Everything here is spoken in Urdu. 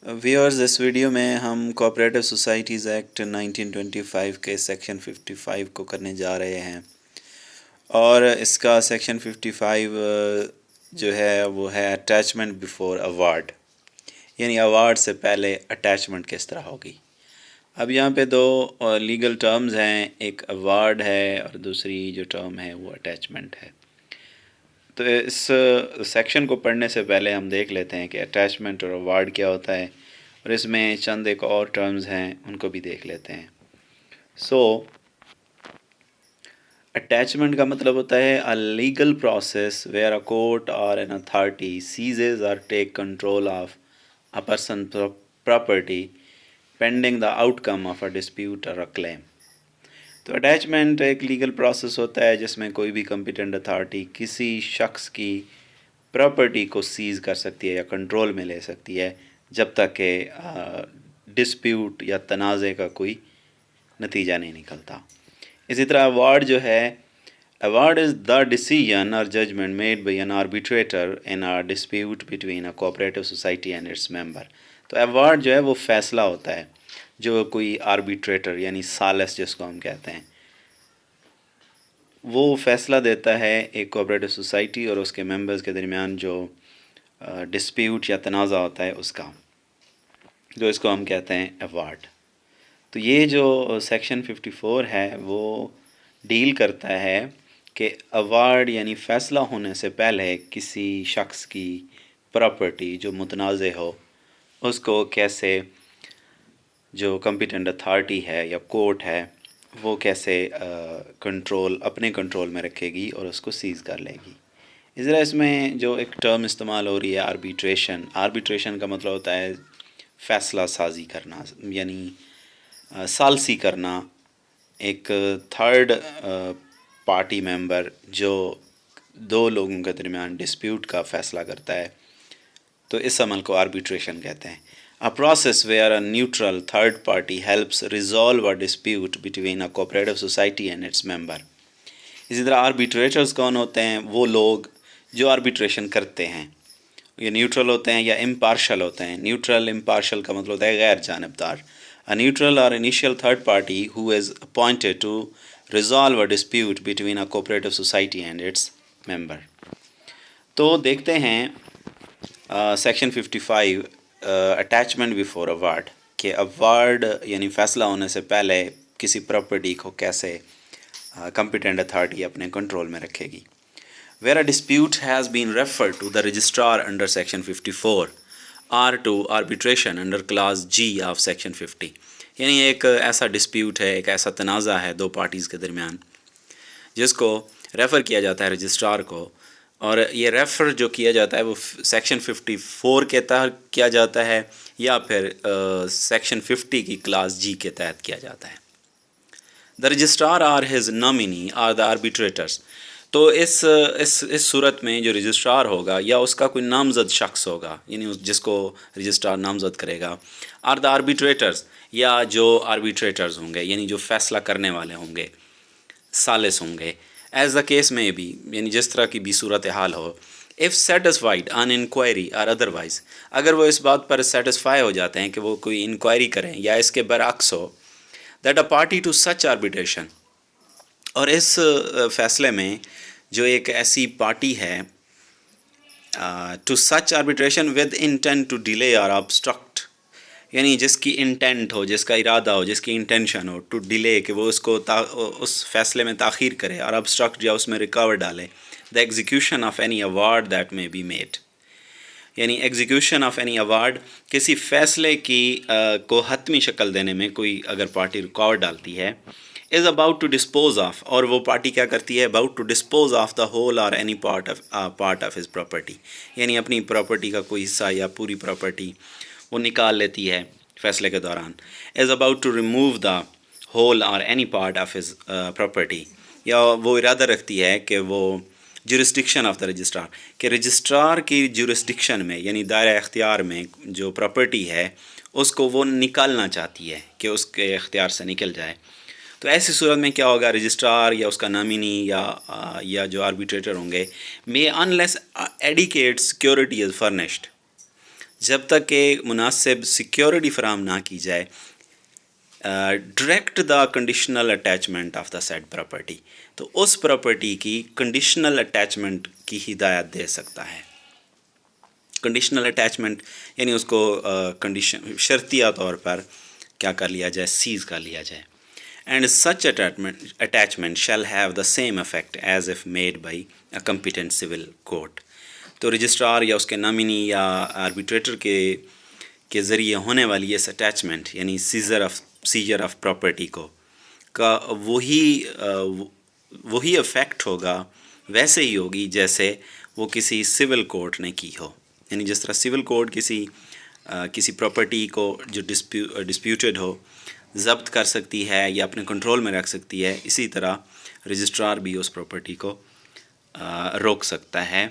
ویورز، اس ویڈیو میں ہم کوآپریٹو سوسائٹیز ایکٹ 1925 کے سیکشن 55 کو کرنے جا رہے ہیں، اور اس کا سیکشن 55 جو ہے وہ ہے اٹیچمنٹ بیفور اوارڈ، یعنی اوارڈ سے پہلے اٹیچمنٹ کس طرح ہوگی۔ اب یہاں پہ دو لیگل ٹرمز ہیں، ایک اوارڈ ہے اور دوسری جو ٹرم ہے وہ اٹیچمنٹ ہے۔ تو اس سیکشن کو پڑھنے سے پہلے ہم دیکھ لیتے ہیں کہ اٹیچمنٹ اور اوارڈ کیا ہوتا ہے، اور اس میں چند ایک اور ٹرمز ہیں ان کو بھی دیکھ لیتے ہیں۔ اٹیچمنٹ کا مطلب ہوتا ہے a legal process where a court or an authority seizes or take control of a person's property pending the outcome of a dispute or a claim۔ تو اٹیچمنٹ ایک لیگل پروسیس ہوتا ہے جس میں کوئی بھی کمپیٹنٹ اتھارٹی کسی شخص کی پراپرٹی کو سیز کر سکتی ہے یا کنٹرول میں لے سکتی ہے جب تک کہ ڈسپیوٹ یا تنازع کا کوئی نتیجہ نہیں نکلتا۔ اسی طرح ایوارڈ جو ہے، ایوارڈ از دا ڈیسیژن اور judgement made by an arbitrator in a dispute between a cooperative society and its member. تو ایوارڈ جو ہے وہ فیصلہ ہوتا ہے جو کوئی آربیٹریٹر یعنی ثالث جس کو ہم کہتے ہیں، وہ فیصلہ دیتا ہے ایک کوآپریٹو سوسائٹی اور اس کے ممبرز کے درمیان جو ڈسپیوٹ یا تنازع ہوتا ہے اس کا، جو اس کو ہم کہتے ہیں ایوارڈ۔ تو یہ جو سیکشن 54 ہے وہ ڈیل کرتا ہے کہ ایوارڈ یعنی فیصلہ ہونے سے پہلے کسی شخص کی پراپرٹی جو متنازع ہو اس کو کیسے جو کمپیٹنٹ اتھارٹی ہے یا کورٹ ہے وہ کیسے اپنے کنٹرول میں رکھے گی اور اس کو سیز کر لے گی۔ اس طرح اس میں جو ایک ٹرم استعمال ہو رہی ہے آربیٹریشن کا مطلب ہوتا ہے فیصلہ سازی کرنا، یعنی ثالثی کرنا، ایک تھرڈ پارٹی ممبر جو دو لوگوں کے درمیان ڈسپیوٹ کا فیصلہ کرتا ہے، تو اس عمل کو آربیٹریشن کہتے ہیں۔ A process where a neutral third party helps resolve a dispute between a cooperative society and its member۔ اسی طرح آربیٹریٹرز کون ہوتے ہیں؟ وہ لوگ جو آربیٹریشن کرتے ہیں، یہ نیوٹرل ہوتے ہیں یا امپارشل ہوتے ہیں۔ نیوٹرل امپارشل کا مطلب ہوتا ہے غیر جانبدار۔ A neutral or initial third party who is appointed to resolve a dispute between a cooperative society and its member۔ تو دیکھتے ہیں سیکشن 55 اٹیچمنٹ بیفور اوارڈ، کہ اوارڈ یعنی فیصلہ ہونے سے پہلے کسی پراپرٹی کو کیسے کمپیٹنٹ اتھارٹی اپنے کنٹرول میں رکھے گی۔ Where a dispute has been referred to the registrar under section 54 or to arbitration under clause G of section 50۔ یعنی ایک ایسا ڈسپیوٹ ہے، ایک ایسا تنازع ہے دو پارٹیز کے درمیان جس کو ریفر کیا جاتا ہے رجسٹرار کو، اور یہ ریفر جو کیا جاتا ہے وہ سیکشن 54 کے تحت کیا جاتا ہے یا پھر سیکشن 50 کی کلاس جی کے تحت کیا جاتا ہے۔ The registrar or his nominee or the arbitrators. تو اس صورت میں جو رجسٹرار ہوگا یا اس کا کوئی نامزد شخص ہوگا، یعنی جس کو رجسٹرار نامزد کرے گا، آر دا آربیٹریٹرس، یا جو آربیٹریٹرز ہوں گے یعنی جو فیصلہ کرنے والے ہوں گے، ثالث ہوں گے، ایز دا کیس میں بھی، یعنی جس طرح کی بھی صورت حال ہو۔ if satisfied on inquiry or otherwise، اگر وہ اس بات پر سیٹسفائی ہو جاتے ہیں کہ وہ کوئی انکوائری کریں یا اس کے برعکس ہو، that a party to such arbitration، اور اس فیصلے میں جو ایک ایسی پارٹی ہے to such arbitration with intent to delay or obstruct، یعنی جس کی انٹینٹ ہو، جس کا ارادہ ہو، جس کی انٹینشن ہو ٹو ڈیلے، کہ وہ اس فیصلے میں تاخیر کرے، اور ابسٹرکٹ یا اس میں رکاوٹ ڈالے، the execution of any award that میں بی میڈ، یعنی ایگزیکیوشن آف اینی ایوارڈ، کسی فیصلے کی کو حتمی شکل دینے میں کوئی اگر پارٹی رکاوٹ ڈالتی ہے، is about to dispose of, اور وہ پارٹی کیا کرتی ہے؟ About to dispose of the whole or any part of his property, یعنی اپنی پراپرٹی کا کوئی حصہ یا پوری پراپرٹی وہ نکال لیتی ہے فیصلے کے دوران۔ Is about to remove the whole or any part of his property, یا وہ ارادہ رکھتی ہے کہ وہ جورسڈکشن آف دا رجسٹرار، کہ رجسٹرار کی جورسڈکشن میں یعنی دائرہ اختیار میں جو پراپرٹی ہے اس کو وہ نکالنا چاہتی ہے کہ اس کے اختیار سے نکل جائے۔ تو ایسی صورت میں کیا ہوگا؟ رجسٹرار یا اس کا نامینی یا جو آربیٹریٹر ہوں گے، may unless adequate security is furnished، جب تک کہ مناسب سیکیورٹی فراہم نہ کی جائے direct the conditional attachment of the said property, تو اس پراپرٹی کی کنڈیشنل اٹیچمنٹ کی ہدایت دے سکتا ہے. کنڈیشنل اٹیچمنٹ یعنی اس کو کنڈیشن شرطیہ طور پر کیا کر لیا جائے، سیز کر لیا جائے. And such attachment shall have the same effect as if made by a competent civil court. تو رجسٹرار یا اس کے نامنی یا آربیٹریٹر کے ذریعے ہونے والی اس اٹیچمنٹ یعنی سیجر آف پراپرٹی کو کا وہی افیکٹ ہوگا، ویسے ہی ہوگی جیسے وہ کسی سول کورٹ نے کی ہو. یعنی جس طرح سول کورٹ کسی پراپرٹی کو جو ڈسپیوٹیڈ ہو ضبط کر سکتی ہے یا اپنے کنٹرول میں رکھ سکتی ہے، اسی طرح رجسٹرار بھی اس پراپرٹی کو روک سکتا ہے